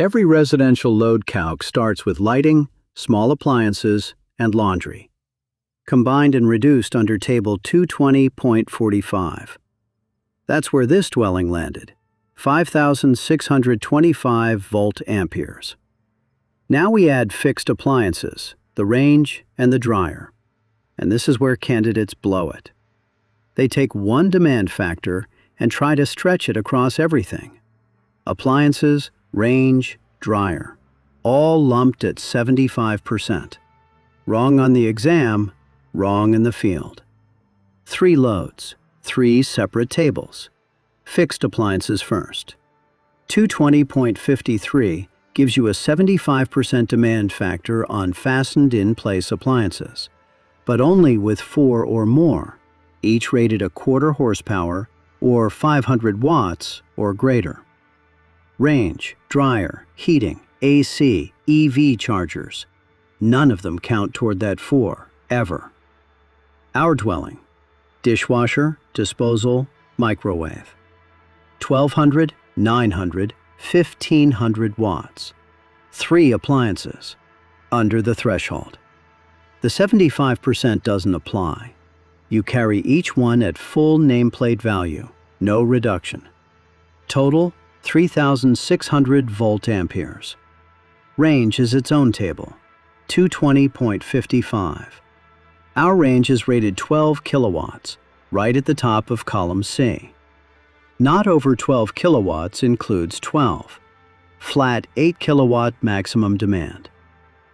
Every residential load calc starts with lighting, small appliances, and laundry, combined and reduced under Table 220.45. That's where this dwelling landed, 5,625 volt-amperes. Now we add fixed appliances, the range and the dryer. And this is where candidates blow it. They take one demand factor and try to stretch it across everything. Appliances, range, dryer, all lumped at 75%. Wrong on the exam, wrong in the field. 3 loads, 3 separate tables. Fixed appliances first. 220.53 gives you a 75% demand factor on fastened in-place appliances, but only with 4 or more, each rated 1/4 horsepower or 500 watts or greater. Range, dryer, heating, AC, EV chargers. None of them count toward that 4, ever. Our dwelling: dishwasher, disposal, microwave. 1,200, 900, 1,500 watts. 3 appliances, under the threshold. The 75% doesn't apply. You carry each one at full nameplate value, no reduction. Total, 3,600 volt-amperes. Range is its own table, 220.55. Our range is rated 12 kilowatts, right at the top of column C. Not over 12 kilowatts includes 12. Flat 8 kilowatt maximum demand,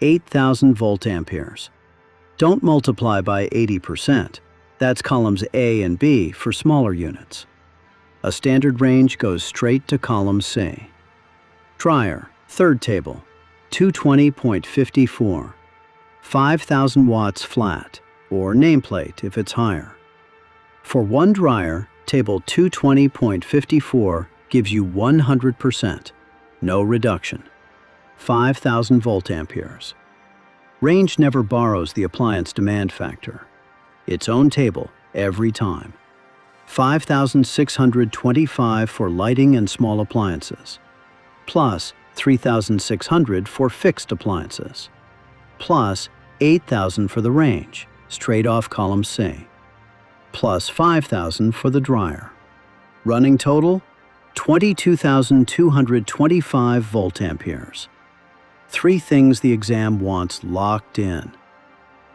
8,000 volt-amperes. Don't multiply by 80%. That's columns A and B for smaller units. A standard range goes straight to column C. Dryer, third table, 220.54. 5,000 watts flat, or nameplate if it's higher. For one dryer, table 220.54 gives you 100%, no reduction. 5,000 volt-amperes. Range never borrows the appliance demand factor. Its own table every time. 5,625 for lighting and small appliances, plus 3,600 for fixed appliances, plus 8,000 for the range, straight off column C, plus 5,000 for the dryer. Running total, 22,225 volt-amperes. 3 things the exam wants locked in.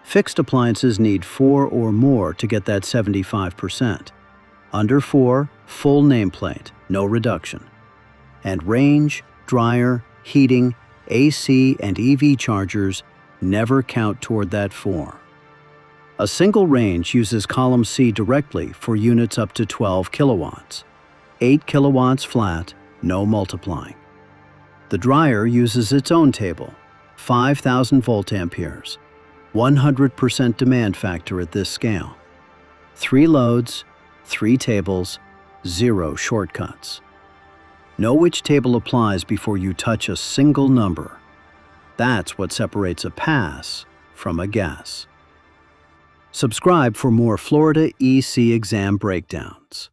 Fixed appliances need 4 or more to get that 75%. Under 4, full nameplate, no reduction. And range, dryer, heating, AC, and EV chargers never count toward that 4. A single range uses column C directly for units up to 12 kilowatts. 8 kilowatts flat, no multiplying. The dryer uses its own table, 5,000 volt-amperes, 100% demand factor at this scale. 3 loads, 3 tables, 0 shortcuts. Know which table applies before you touch a single number. That's what separates a pass from a guess. Subscribe for more Florida EC exam breakdowns.